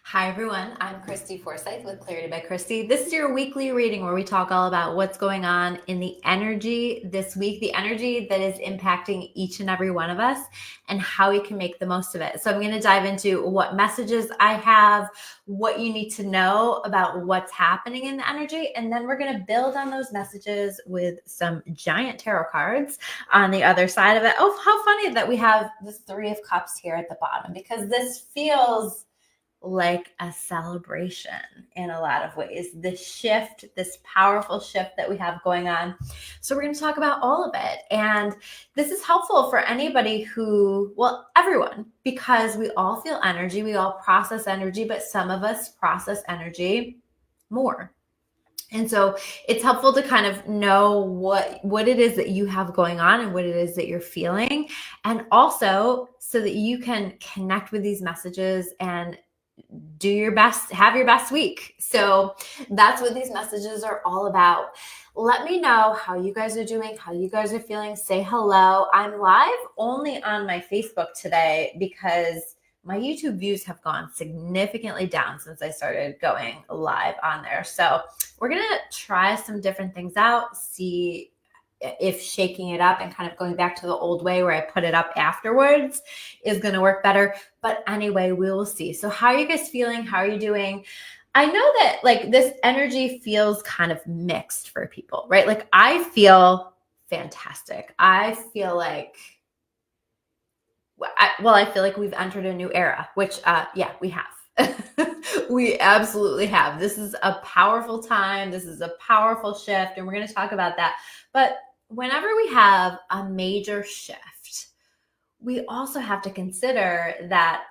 Hi everyone, I'm Christy Forsyth with Clarity by Christy. This is your weekly reading where we talk all about what's going on in the energy this week, the energy that is impacting each and every one of us and how we can make the most of it. So I'm going to dive into what messages I have, what you need to know about what's happening in the energy, and then we're going to build on those messages with some giant tarot cards on the other side of it. Oh, how funny that we have the Three of Cups here at the bottom, because this feels like a celebration in a lot of ways. This shift, this powerful shift that we have going on. So we're going to talk about all of it. And this is helpful for anybody who, well, everyone, because we all feel energy, we all process energy, but some of us process energy more. And so it's helpful to kind of know what it is that you have going on and what it is that you're feeling. And also so that you can connect with these messages and do your best, have your best week. So that's what these messages are all about. Let me know how you guys are doing, how you guys are feeling. Say hello. I'm live only on my Facebook today because my YouTube views have gone significantly down since I started going live on there. So we're going to try some different things out, see if shaking it up and kind of going back to the old way where I put it up afterwards is going to work better. But anyway, we will see. So how are you guys feeling? How are you doing? I know that like this energy feels kind of mixed for people, right? Like I feel fantastic. I feel like, I feel like we've entered a new era, which, yeah, we have. We absolutely have. This is a powerful time. This is a powerful shift, and we're going to talk about that. But whenever we have a major shift, we also have to consider that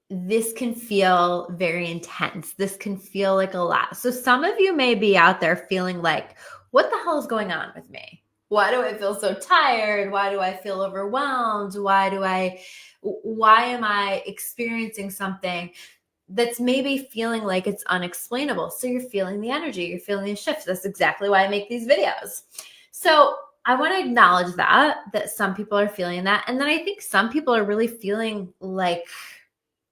this can feel very intense. This can feel like a lot. So some of you may be out there feeling like, what the hell is going on with me? Why do I feel so tired? Why do I feel overwhelmed? Why am I experiencing something that's maybe feeling like it's unexplainable? So you're feeling the energy, you're feeling the shift. That's exactly why I make these videos. So I want to acknowledge that some people are feeling that. And then I think some people are really feeling like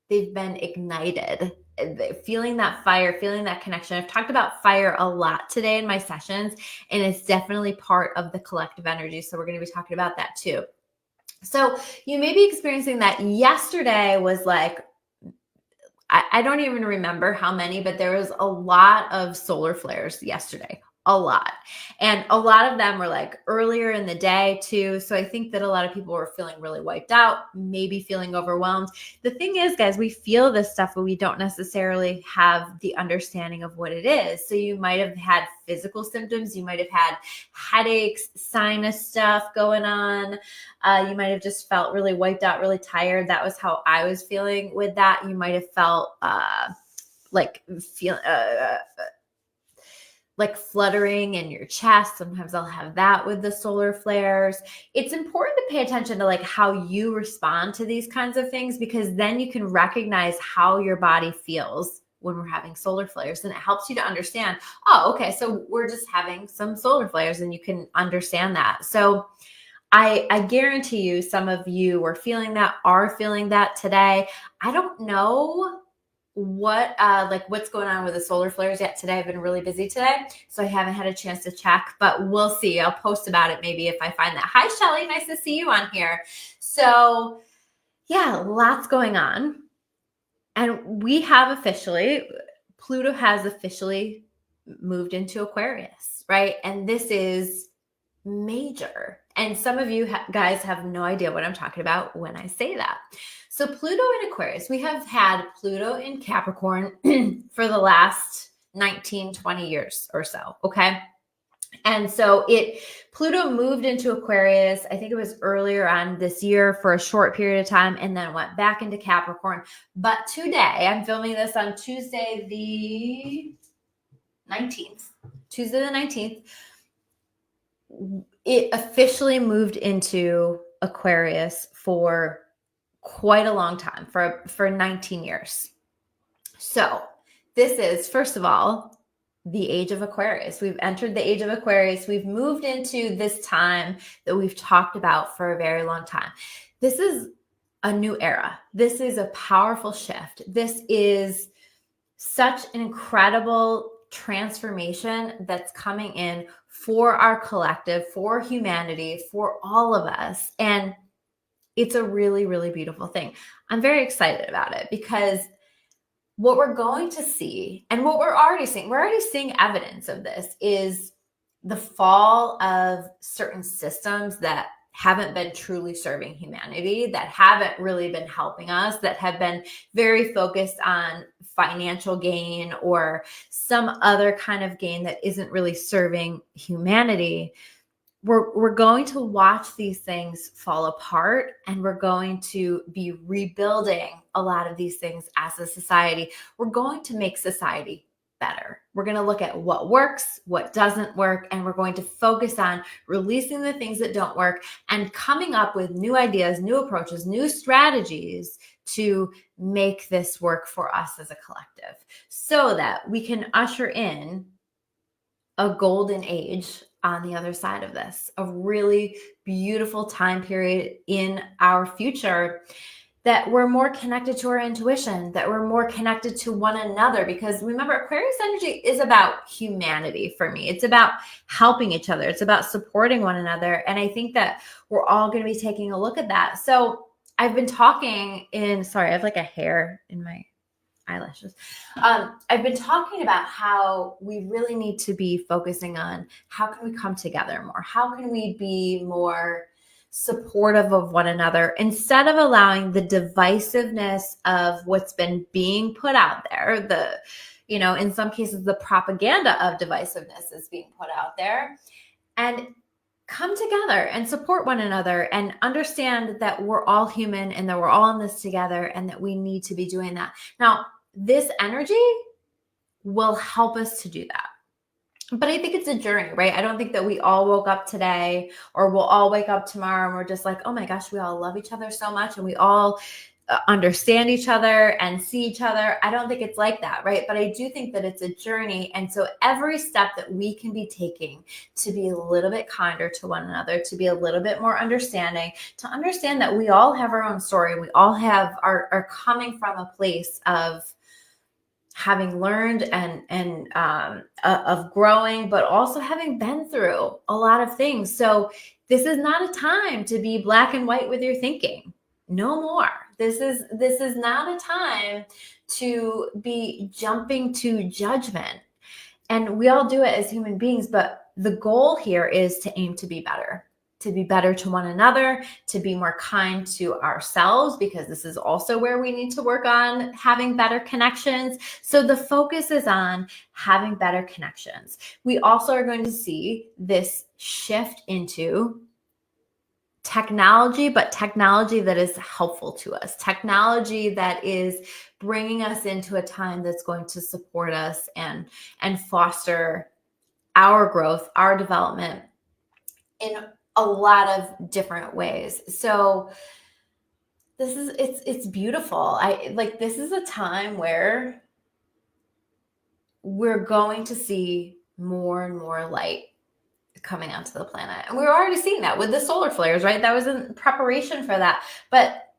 they've been ignited, feeling that fire, feeling that connection. I've talked about fire a lot today in my sessions, and it's definitely part of the collective energy. So we're going to be talking about that too. So you may be experiencing that. Yesterday was like, I don't even remember how many, but there was a lot of solar flares yesterday. A lot. And a lot of them were like earlier in the day too. So I think that a lot of people were feeling really wiped out, maybe feeling overwhelmed. The thing is, guys, we feel this stuff, but we don't necessarily have the understanding of what it is. So you might have had physical symptoms. You might have had headaches, sinus stuff going on. You might have just felt really wiped out, really tired. That was how I was feeling with that. You might have felt like fluttering in your chest. Sometimes I'll have that with the solar flares. It's important to pay attention to like how you respond to these kinds of things, because then you can recognize how your body feels when we're having solar flares, and it helps you to understand, oh, okay, so we're just having some solar flares, and you can understand that. So I guarantee you some of you are feeling that today. I don't know what's going on with the solar flares yet today. I've been really busy today, so I haven't had a chance to check, but we'll see. I'll post about it maybe if I find that. Hi, Shelly. Nice to see you on here. So yeah, lots going on. And Pluto has officially moved into Aquarius, right? And this is major. And some of you guys have no idea what I'm talking about when I say that. So Pluto in Aquarius, we have had Pluto in Capricorn for the last 19, 20 years or so, okay? And so Pluto moved into Aquarius, I think it was earlier on this year for a short period of time, and then went back into Capricorn. But today, I'm filming this on Tuesday the 19th. Tuesday the 19th, it officially moved into Aquarius for quite a long time, for 19 years. So this is, first of all, the age of Aquarius. We've entered the age of Aquarius. We've moved into this time that we've talked about for a very long time. This is a new era. This is a powerful shift. This is such an incredible transformation that's coming in for our collective, for humanity, for all of us. And it's a really, really beautiful thing. I'm very excited about it because what we're going to see and what we're already seeing evidence of this is the fall of certain systems that haven't been truly serving humanity, that haven't really been helping us, that have been very focused on financial gain or some other kind of gain that isn't really serving humanity. We're going to watch these things fall apart, and we're going to be rebuilding a lot of these things as a society. We're going to make society better. We're going to look at what works, what doesn't work, and we're going to focus on releasing the things that don't work and coming up with new ideas, new approaches, new strategies to make this work for us as a collective so that we can usher in a golden age on the other side of this, a really beautiful time period in our future, that we're more connected to our intuition, that we're more connected to one another. Because remember, Aquarius energy is about humanity for me. It's about helping each other. It's about supporting one another. And I think that we're all going to be taking a look at that. So I've been talking sorry, I have like a hair in my eyelashes. I've been talking about how we really need to be focusing on how can we come together more? How can we be more supportive of one another instead of allowing the divisiveness of what's been being put out there? In some cases, the propaganda of divisiveness is being put out there, and come together and support one another and understand that we're all human and that we're all in this together and that we need to be doing that. Now, this energy will help us to do that. But I think it's a journey, right? I don't think that we all woke up today or we'll all wake up tomorrow and we're just like, oh my gosh, we all love each other so much and we all understand each other and see each other. I don't think it's like that, right? But I do think that it's a journey. And so every step that we can be taking to be a little bit kinder to one another, to be a little bit more understanding, to understand that we all have our own story. We all are coming from a place of having learned and of growing, but also having been through a lot of things. So this is not a time to be black and white with your thinking. No more. This is not a time to be jumping to judgment. And we all do it as human beings, but the goal here is to aim to be better to one another, to be more kind to ourselves, because this is also where we need to work on having better connections. So the focus is on having better connections. We also are going to see this shift into technology, but technology that is helpful to us, technology that is bringing us into a time that's going to support us and foster our growth, our development in a lot of different ways. So it's beautiful. This is a time where we're going to see more and more light coming onto the planet. And we're already seeing that with the solar flares, right? That was in preparation for that. But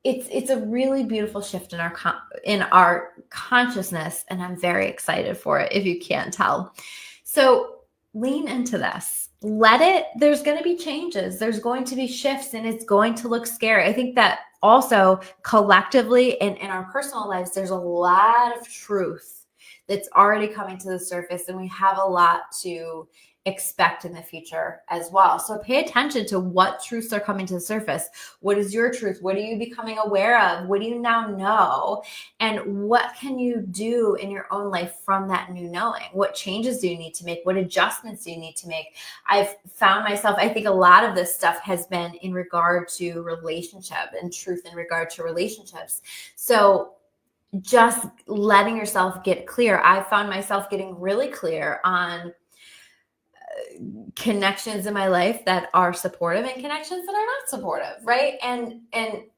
it's a really beautiful shift in our consciousness, and I'm very excited for it, if you can't tell. So lean into this. There's going to be changes. There's going to be shifts, and it's going to look scary. I think that also collectively in our personal lives, there's a lot of truth that's already coming to the surface, and we have a lot to expect in the future as well. So pay attention to what truths are coming to the surface. What is your truth? What are you becoming aware of? What do you now know? And what can you do in your own life from that new knowing? What changes do you need to make? What adjustments do you need to make? I've found myself, I think a lot of this stuff has been in regard to relationship and truth in regard to relationships. So just letting yourself get clear. I found myself getting really clear on connections in my life that are supportive and connections that are not supportive, right? And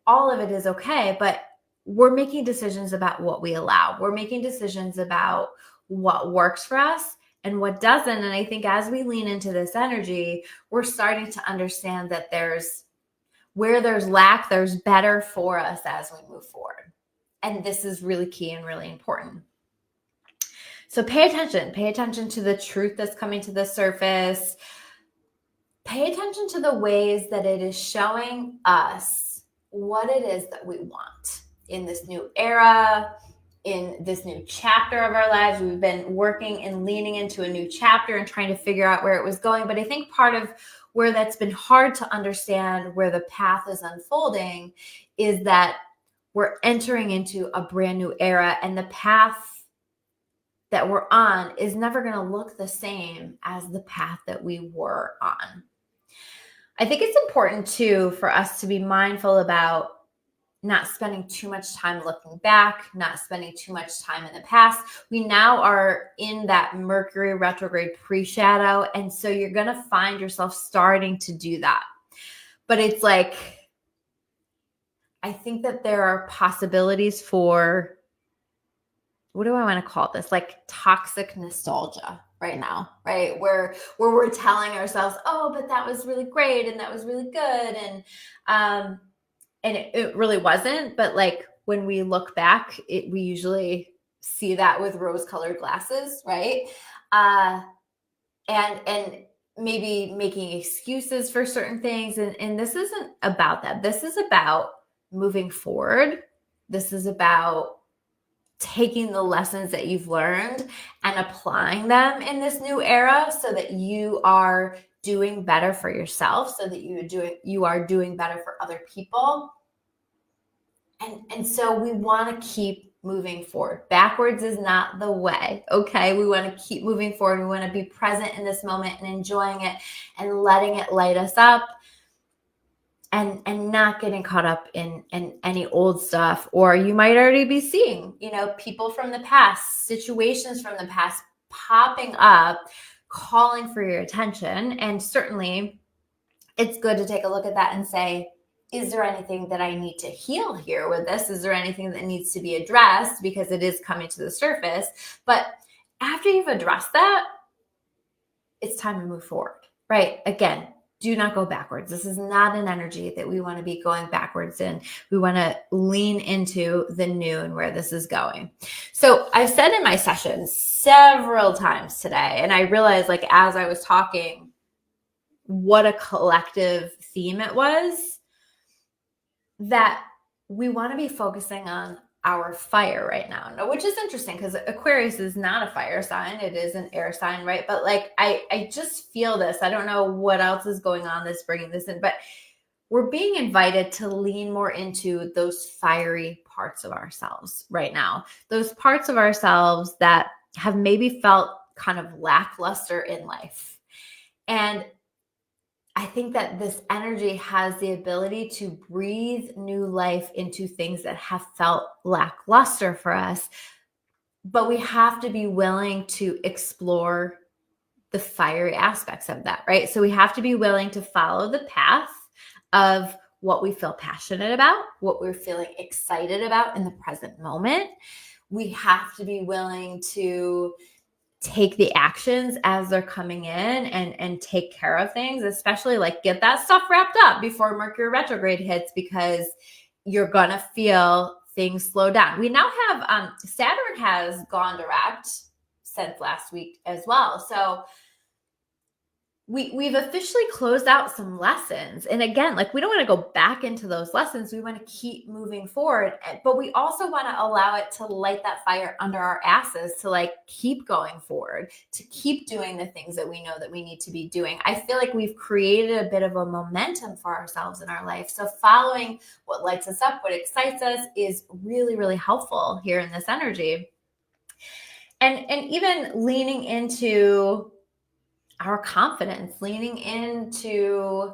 all of it is okay, but we're making decisions about what we allow. We're making decisions about what works for us and what doesn't. And I think as we lean into this energy, we're starting to understand that where there's lack, there's better for us as we move forward. And this is really key and really important. So pay attention to the truth that's coming to the surface. Pay attention to the ways that it is showing us what it is that we want in this new era, in this new chapter of our lives. We've been working and leaning into a new chapter and trying to figure out where it was going. But I think part of where that's been hard to understand where the path is unfolding is that we're entering into a brand new era, and the path that we're on is never going to look the same as the path that we were on. I think it's important too for us to be mindful about not spending too much time looking back, not spending too much time in the past. We now are in that Mercury retrograde pre-shadow, and so you're going to find yourself starting to do that. But it's like, I think that there are possibilities for, what do I want to call this? Like toxic nostalgia right now, right? Where we're telling ourselves, oh, but that was really great and that was really good. And it really wasn't. But like when we look back, we usually see that with rose-colored glasses, right? And maybe making excuses for certain things. And this isn't about that. This is about moving forward. This is about taking the lessons that you've learned and applying them in this new era so that you are doing better for yourself, so that you are doing better for other people. And so we want to keep moving forward. Backwards is not the way, okay? We want to keep moving forward. We want to be present in this moment and enjoying it and letting it light us up. And not getting caught up in any old stuff. Or you might already be seeing, people from the past, situations from the past popping up, calling for your attention. And certainly it's good to take a look at that and say, is there anything that I need to heal here with this? Is there anything that needs to be addressed? Because it is coming to the surface. But after you've addressed that, it's time to move forward, right? Again, do not go backwards. This is not an energy that we want to be going backwards in. We want to lean into the new and where this is going. So I've said in my sessions several times today, and I realized like as I was talking, what a collective theme it was, that we want to be focusing on our fire right now, which is interesting because Aquarius is not a fire sign. It is an air sign, right? But like, I just feel this. I don't know what else is going on that's bringing this in, but we're being invited to lean more into those fiery parts of ourselves right now. Those parts of ourselves that have maybe felt kind of lackluster in life. And I think that this energy has the ability to breathe new life into things that have felt lackluster for us. But we have to be willing to explore the fiery aspects of that, right? So we have to be willing to follow the path of what we feel passionate about, what we're feeling excited about in the present moment. We have to be willing to take the actions as they're coming in and take care of things, especially like get that stuff wrapped up before Mercury retrograde hits, because you're going to feel things slow down. We now have Saturn has gone direct since last week as well. So we've officially closed out some lessons. And again, like we don't want to go back into those lessons. We want to keep moving forward, but we also want to allow it to light that fire under our asses to like keep going forward, to keep doing the things that we know that we need to be doing. I feel like we've created a bit of a momentum for ourselves in our life. So following what lights us up, what excites us is really, really helpful here in this energy. And even leaning into our confidence, leaning into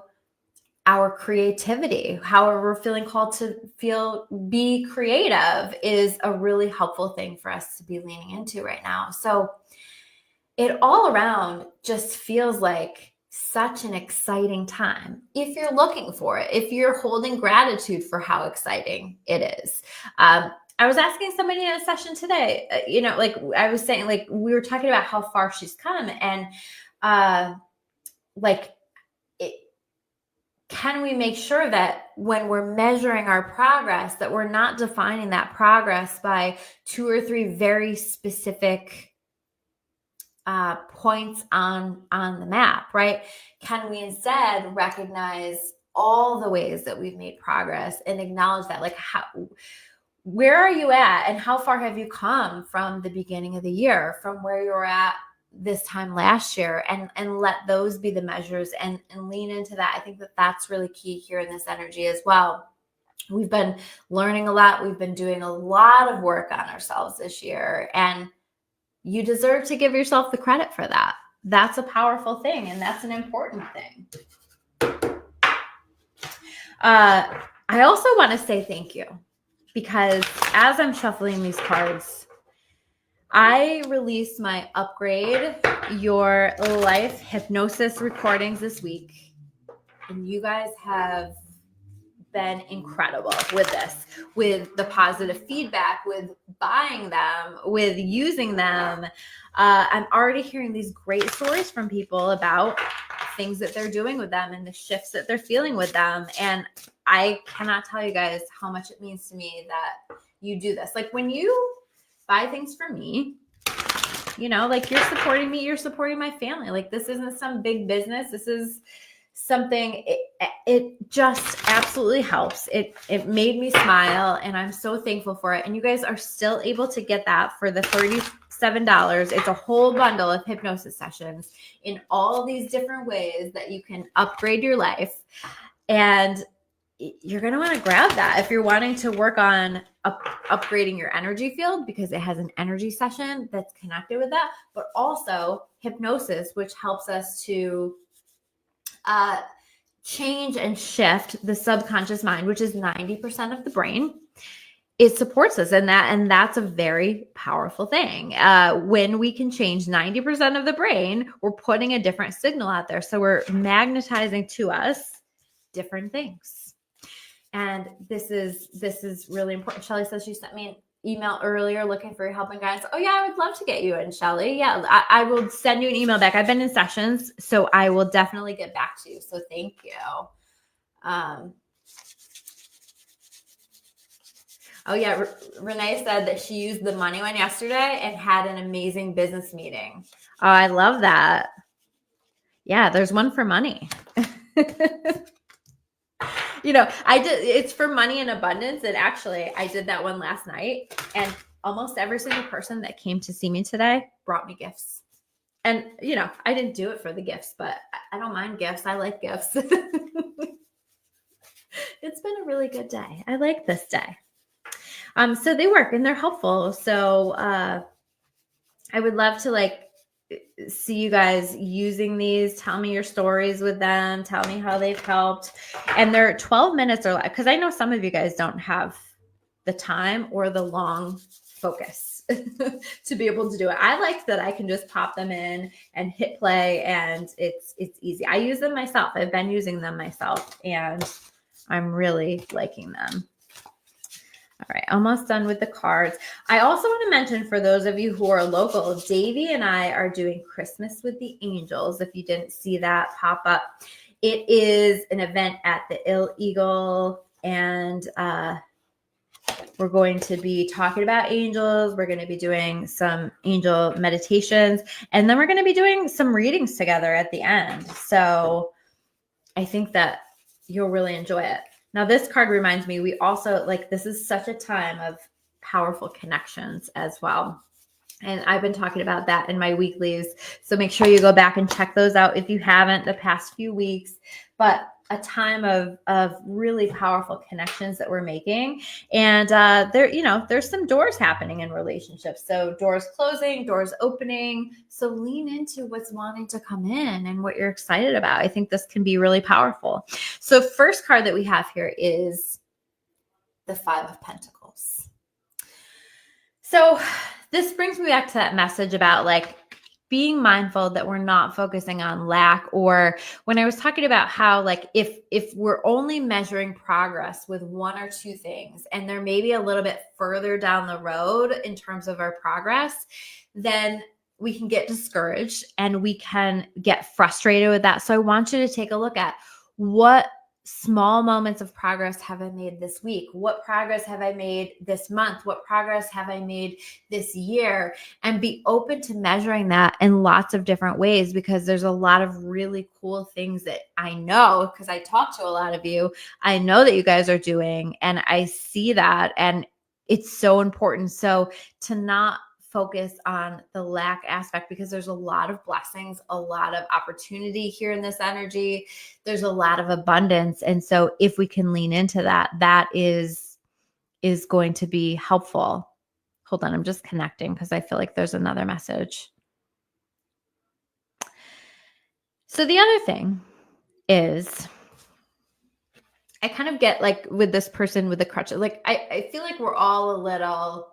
our creativity, however we're feeling called to be creative is a really helpful thing for us to be leaning into right now. So it all around just feels like such an exciting time if you're looking for it, if you're holding gratitude for how exciting it is. I was asking somebody in a session today, like I was saying, like we were talking about how far she's come, and can we make sure that when we're measuring our progress, that we're not defining that progress by 2 or 3 very specific points on the map, right? Can we instead recognize all the ways that we've made progress and acknowledge that? Like, where are you at, and how far have you come from the beginning of the year, from where you were at this time last year, and let those be the measures, and lean into that. I think that that's really key here in this energy as well. We've been learning a lot. We've been doing a lot of work on ourselves this year, and you deserve to give yourself the credit for that. That's a powerful thing, and that's an important thing. I also want to say thank you, because as I'm shuffling these cards, I released my Upgrade Your Life hypnosis recordings this week, and you guys have been incredible with this, with the positive feedback, with buying them, with using them. I'm already hearing these great stories from people about things that they're doing with them and the shifts that they're feeling with them. And I cannot tell you guys how much it means to me that you do this. Like, when you buy things for me, like, you're supporting me, you're supporting my family. Like, this isn't some big business. This is something, it just absolutely helps. It made me smile, and I'm so thankful for it. And you guys are still able to get that for the $37. It's a whole bundle of hypnosis sessions in all these different ways that you can upgrade your life. And you're going to want to grab that if you're wanting to work on upgrading your energy field, because it has an energy session that's connected with that, but also hypnosis, which helps us to change and shift the subconscious mind, which is 90% of the brain. It supports us in that, and that's a very powerful thing. When we can change 90% of the brain, we're putting a different signal out there. So we're magnetizing to us different things. And this is really important. Shelly says she sent me an email earlier looking for your help and guidance. Oh yeah, I would love to get you in, Shelly. Yeah, I will send you an email back. I've been in sessions, so I will definitely get back to you. So thank you. Oh yeah, Renee said that she used the money one yesterday and had an amazing business meeting. Oh, I love that. Yeah, there's one for money. It's for money and abundance. And actually, I did that one last night, and almost every single person that came to see me today brought me gifts. And, I didn't do it for the gifts, but I don't mind gifts. I like gifts. It's been a really good day. I like this day. So they work and they're helpful. So I would love to see you guys using these. Tell me your stories with them. Tell me how they've helped. And they're 12 minutes or less, because I know some of you guys don't have the time or the long focus to be able to do it. I like that I can just pop them in and hit play, and it's easy. I use them myself. I've been using them myself, and I'm really liking them. All right, almost done with the cards. I also want to mention, for those of you who are local, Davey and I are doing Christmas with the Angels. If you didn't see that pop up, it is an event at the Ill Eagle, and we're going to be talking about angels. We're going to be doing some angel meditations, and then we're going to be doing some readings together at the end. So I think that you'll really enjoy it. Now, this card reminds me, we also, this is such a time of powerful connections as well. And I've been talking about that in my weeklies. So make sure you go back and check those out if you haven't the past few weeks. But a time of really powerful connections that we're making. And there's some doors happening in relationships. So doors closing, doors opening. So lean into what's wanting to come in and what you're excited about. I think this can be really powerful. So first card that we have here is the Five of Pentacles. So this brings me back to that message about being mindful that we're not focusing on lack, or when I was talking about how if we're only measuring progress with one or two things, and they're maybe a little bit further down the road in terms of our progress, then we can get discouraged and we can get frustrated with that. So I want you to take a look at what small moments of progress have I made this week? What progress have I made this month? What progress have I made this year? And be open to measuring that in lots of different ways, because there's a lot of really cool things that I know, because I talk to a lot of you. I know that you guys are doing, and I see that, and it's so important. So to not focus on the lack aspect, because there's a lot of blessings, a lot of opportunity here in this energy. There's a lot of abundance. And so if we can lean into that, that is going to be helpful. Hold on, I'm just connecting because I feel like there's another message. So the other thing is, I kind of get like with this person with the crutches, like I feel like we're all a little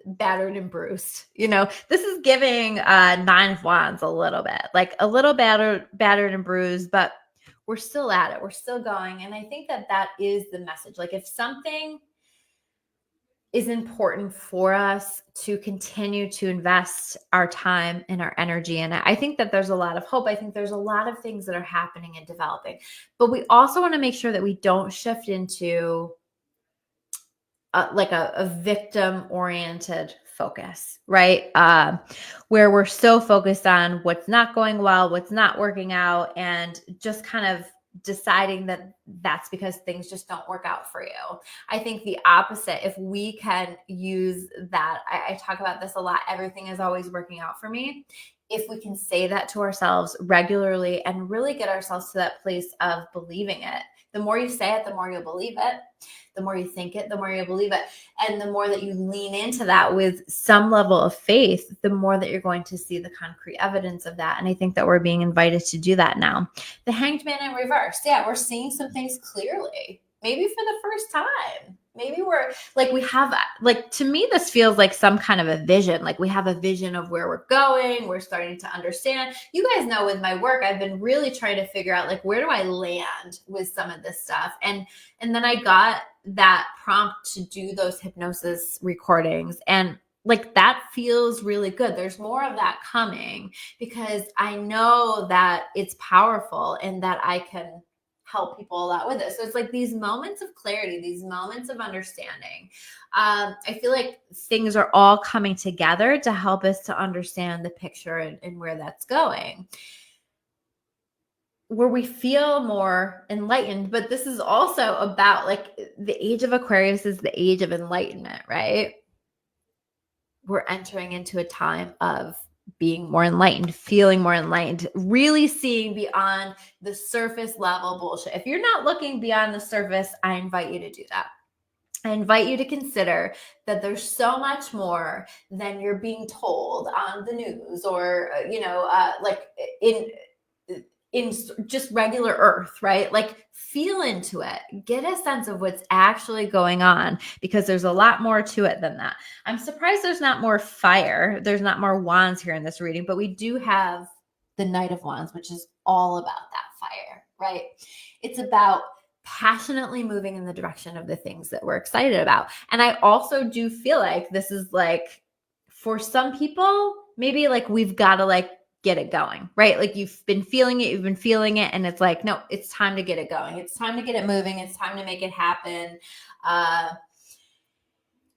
battered and bruised. This is giving Nine of Wands a little bit, like a little battered and bruised, but we're still at it. We're still going. And I think that that is the message. Like if something is important for us to continue to invest our time and our energy in it, I think that there's a lot of hope. I think there's a lot of things that are happening and developing, but we also want to make sure that we don't shift into like a victim-oriented focus, right? Where we're so focused on what's not going well, what's not working out, and just kind of deciding that that's because things just don't work out for you. I think the opposite, if we can use that, I talk about this a lot, everything is always working out for me. If we can say that to ourselves regularly and really get ourselves to that place of believing it, the more you say it, the more you'll believe it. The more you think it, the more you believe it. And the more that you lean into that with some level of faith, the more that you're going to see the concrete evidence of that. And I think that we're being invited to do that now. The Hanged Man in reverse. Yeah, we're seeing some things clearly. Maybe for the first time. Maybe we're like, we have, like, to me, this feels like some kind of a vision. Like we have a vision of where we're going. We're starting to understand. You guys know with my work, I've been really trying to figure out, like, where do I land with some of this stuff? And then I got that prompt to do those hypnosis recordings. And like, that feels really good. There's more of that coming because I know that it's powerful and that I can help people a lot with it. So it's like these moments of clarity, these moments of understanding. I feel like things are all coming together to help us to understand the picture and where that's going, where we feel more enlightened. But this is also about, like, the age of Aquarius is the age of enlightenment, right? We're entering into a time of being more enlightened, feeling more enlightened, really seeing beyond the surface level bullshit. If you're not looking beyond the surface, I invite you to do that. I invite you to consider that there's so much more than you're being told on the news or, like in just regular earth, right? Like, feel into it, get a sense of what's actually going on, because there's a lot more to it than that. I'm surprised there's not more fire. There's not more wands here in this reading, but we do have the Knight of Wands, which is all about that fire, right? It's about passionately moving in the direction of the things that we're excited about. And I also do feel like this is like, for some people, maybe like we've got to like get it going, right? Like you've been feeling it, and it's like, no, it's time to get it going. It's time to get it moving. It's time to make it happen.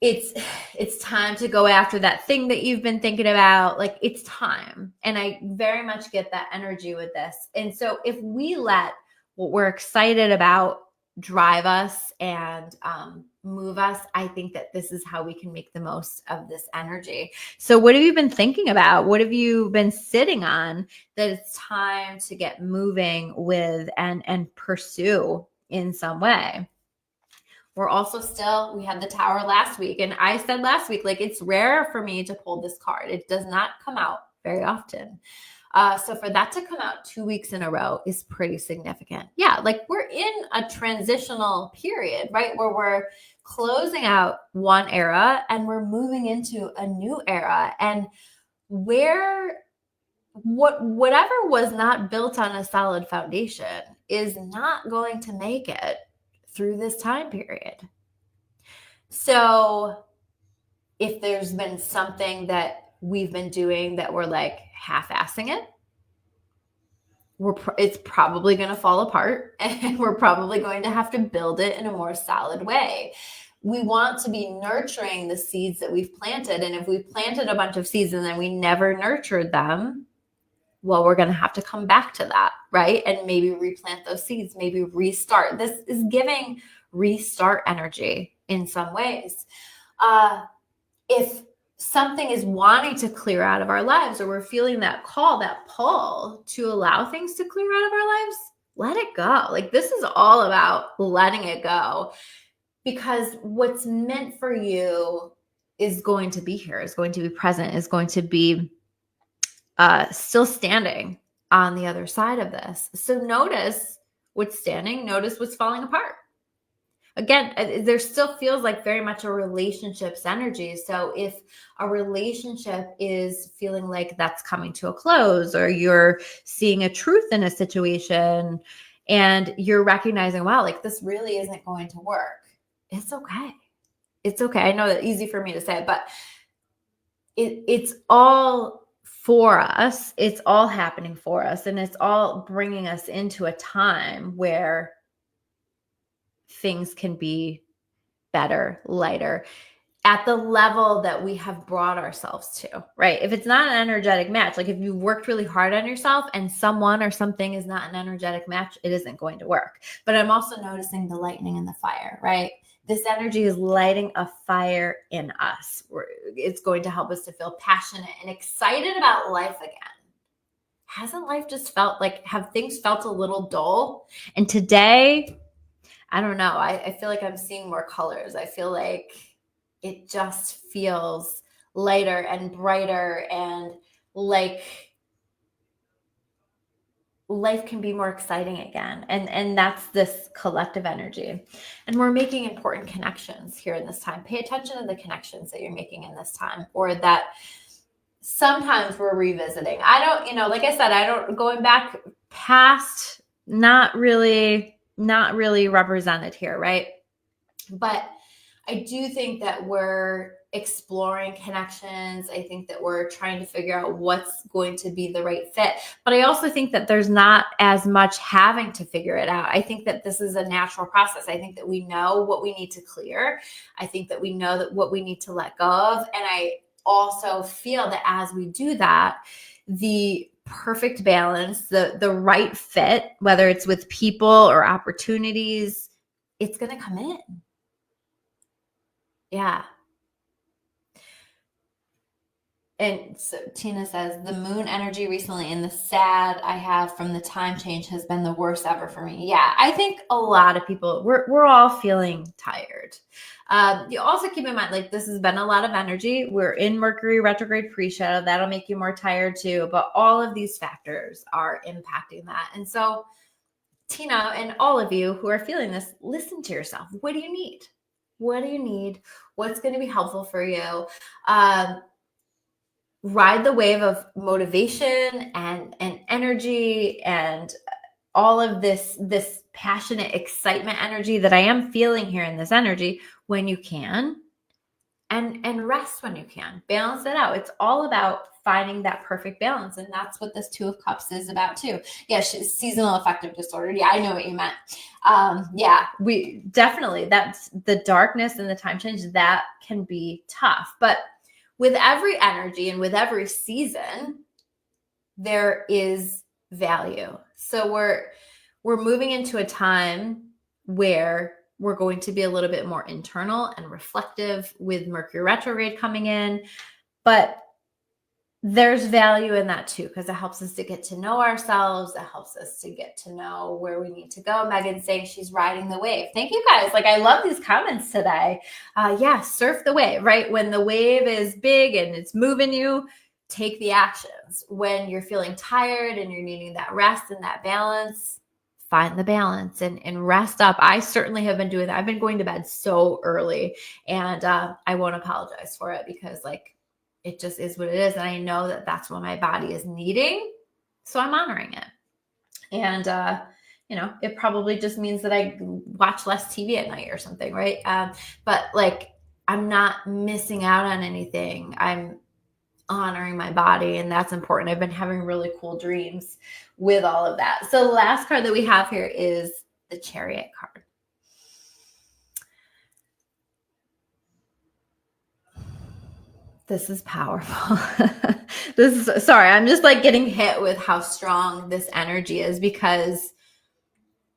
It's time to go after that thing that you've been thinking about. Like, it's time. And I very much get that energy with this. And so if we let what we're excited about drive us and move us, I think that this is how we can make the most of this energy. So what have you been thinking about? What have you been sitting on that it's time to get moving with and pursue in some way? We're also we had the Tower last week. And I said last week, like, it's rare for me to pull this card. It does not come out very often. So for that to come out 2 weeks in a row is pretty significant. Yeah, like we're in a transitional period, right? Where we're closing out one era and we're moving into a new era. And whatever was not built on a solid foundation is not going to make it through this time period. So if there's been something that we've been doing that we're like half-assing it, it's probably going to fall apart, and we're probably going to have to build it in a more solid way. We want to be nurturing the seeds that we've planted. And if we've planted a bunch of seeds and then we never nurtured them, well, we're going to have to come back to that, right? And maybe replant those seeds, maybe restart. This is giving restart energy in some ways. If something is wanting to clear out of our lives, or we're feeling that call, that pull to allow things to clear out of our lives, let it go. Like, this is all about letting it go, because what's meant for you is going to be here, is going to be present, is going to be still standing on the other side of this. So notice what's standing, notice what's falling apart. Again, there still feels like very much a relationship's energy. So if a relationship is feeling like that's coming to a close, or you're seeing a truth in a situation and you're recognizing, wow, like this really isn't going to work, it's okay. It's okay. I know that's easy for me to say, but it's all for us. It's all happening for us. And it's all bringing us into a time where things can be better, lighter, at the level that we have brought ourselves to, right? If it's not an energetic match, like if you worked really hard on yourself and someone or something is not an energetic match, it isn't going to work. But I'm also noticing the lightning and the fire, right? This energy is lighting a fire in us. It's going to help us to feel passionate and excited about life again. Hasn't life just felt like, have things felt a little dull? And today, I don't know, I feel like I'm seeing more colors. I feel like it just feels lighter and brighter, and like life can be more exciting again. And that's this collective energy. And we're making important connections here in this time. Pay attention to the connections that you're making in this time, or that sometimes we're revisiting. I don't, like I said, going back past, not really represented here, right? But I do think that we're exploring connections. I think that we're trying to figure out what's going to be the right fit. But I also think that there's not as much having to figure it out. I think that this is a natural process. I think that we know what we need to clear. I think that we know that what we need to let go of. And I also feel that as we do that, the perfect balance, the right fit, whether it's with people or opportunities, it's going to come in. Yeah. And so Tina says, the moon energy recently and the sad I have from the time change has been the worst ever for me. Yeah, I think a lot of people, we're all feeling tired. You also keep in mind, like, this has been a lot of energy. We're in Mercury retrograde pre-shadow. That'll make you more tired too. But all of these factors are impacting that. And so, Tina, and all of you who are feeling this, listen to yourself. What do you need? What do you need? What's going to be helpful for you? Ride the wave of motivation and energy and all of this passionate excitement energy that I am feeling here in this energy when you can, and rest when you can. Balance it out. It's all about finding that perfect balance, and that's what this Two of Cups is about too. Yeah, seasonal affective disorder. Yeah, I know what you meant. Yeah, we definitely, that's the darkness and the time change, that can be tough. But with every energy and with every season, there is value. So we're moving into a time where we're going to be a little bit more internal and reflective with Mercury retrograde coming in. But there's value in that too, because it helps us to get to know ourselves. It helps us to get to know where we need to go. Megan's saying she's riding the wave. Thank you guys. Like, I love these comments today. Yeah, surf the wave, right? When the wave is big and it's moving you, take the actions. When you're feeling tired and you're needing that rest and that balance, find the balance and rest up. I certainly have been doing that. I've been going to bed so early, and I won't apologize for it, because like, it just is what it is. And I know that that's what my body is needing. So I'm honoring it. And, it probably just means that I watch less TV at night or something, right? But like, I'm not missing out on anything. I'm honoring my body, and that's important. I've been having really cool dreams with all of that. So the last card that we have here is the Chariot card. This is powerful. Sorry, I'm just like getting hit with how strong this energy is, because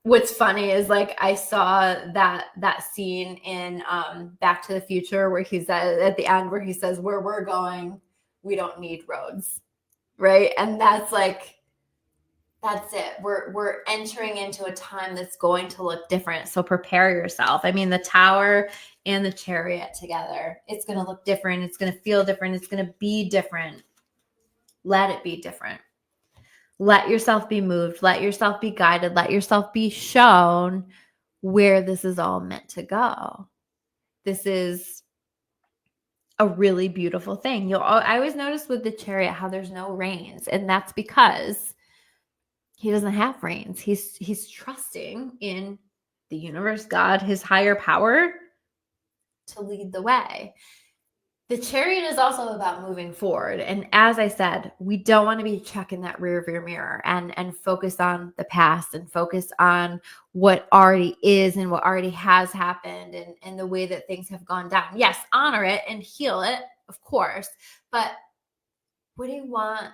what's funny is like I saw that scene in Back to the Future where he's at the end where he says, where we're going, we don't need roads, right? And that's it. We're entering into a time that's going to look different. So prepare yourself. I mean, the Tower and the Chariot together, it's going to look different. It's going to feel different. It's going to be different. Let it be different. Let yourself be moved. Let yourself be guided. Let yourself be shown where this is all meant to go. This is a really beautiful thing. I always notice with the Chariot how there's no reins, and that's because he doesn't have reins. He's trusting in the universe, God, his higher power, to lead the way. The Chariot is also about moving forward. And as I said, we don't want to be checking that rear view mirror and focus on the past and focus on what already is and what already has happened and the way that things have gone down. Yes, honor it and heal it, of course. But what do you want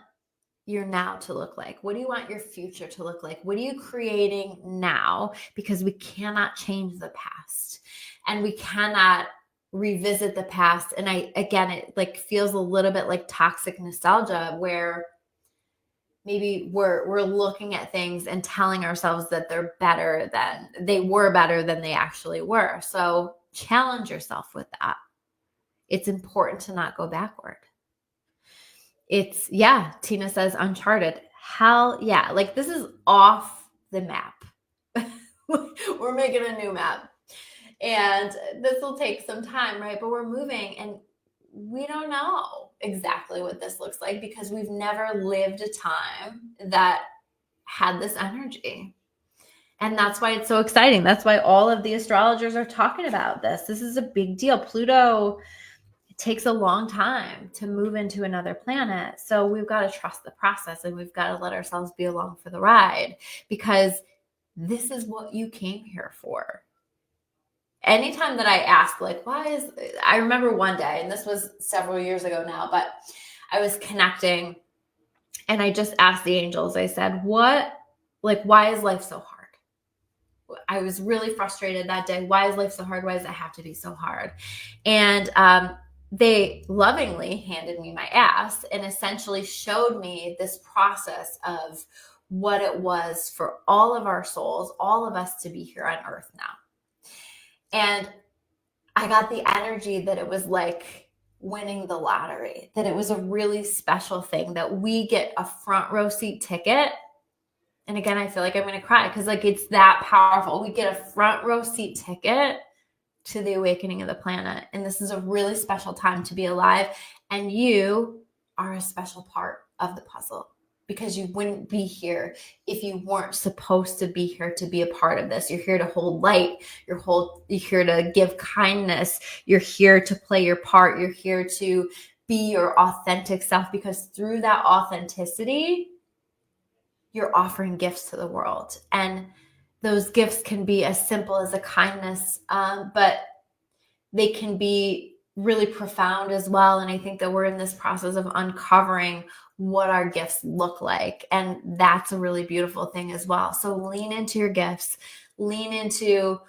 your now to look like? What do you want your future to look like? What are you creating now? Because we cannot change the past and we cannot revisit the past. And it like feels a little bit like toxic nostalgia, where maybe we're looking at things and telling ourselves that they were better than they actually were. So challenge yourself with that. It's important to not go backward. Tina says Uncharted. Hell yeah. Like, this is off the map. We're making a new map. And this will take some time, right? But we're moving, and we don't know exactly what this looks like because we've never lived a time that had this energy. And that's why it's so exciting. That's why all of the astrologers are talking about this. This is a big deal. Pluto, it takes a long time to move into another planet. So we've got to trust the process, and we've got to let ourselves be along for the ride, because this is what you came here for. Anytime that I ask, like, I remember one day, and this was several years ago now, but I was connecting and I just asked the angels, I said, why is life so hard? I was really frustrated that day. Why is life so hard? Why does it have to be so hard? And they lovingly handed me my ass and essentially showed me this process of what it was for all of our souls, all of us, to be here on earth now. And I got the energy that it was like winning the lottery, that it was a really special thing, that we get a front row seat ticket. And again, I feel like I'm going to cry because like it's that powerful. We get a front row seat ticket to the awakening of the planet. And this is a really special time to be alive. And you are a special part of the puzzle, because you wouldn't be here if you weren't supposed to be here to be a part of this. You're here to hold light. You're here to give kindness. You're here to play your part. You're here to be your authentic self, because through that authenticity, you're offering gifts to the world. And those gifts can be as simple as a kindness, but they can be really profound as well. And I think that we're in this process of uncovering what our gifts look like. And that's a really beautiful thing as well. So lean into your gifts, lean into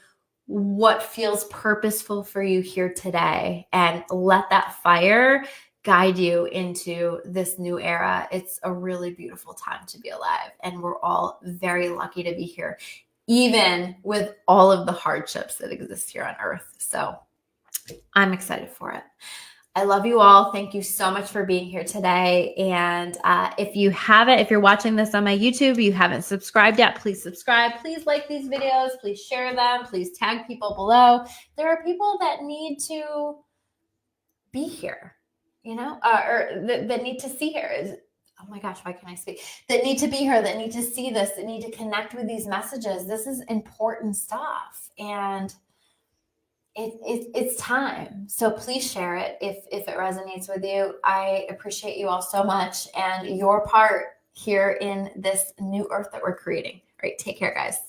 what feels purposeful for you here today, and let that fire guide you into this new era. It's a really beautiful time to be alive. And we're all very lucky to be here, even with all of the hardships that exist here on earth. So I'm excited for it. I love you all. Thank you so much for being here today. And if you're watching this on my YouTube, you haven't subscribed yet, please subscribe. Please like these videos. Please share them. Please tag people below. There are people that need to be here, or that need to see here. Oh my gosh, why can't I speak? That need to be here, that need to see this, that need to connect with these messages. This is important stuff. And it's time. So please share it if it resonates with you. I appreciate you all so much and your part here in this new earth that we're creating. All right, take care, guys.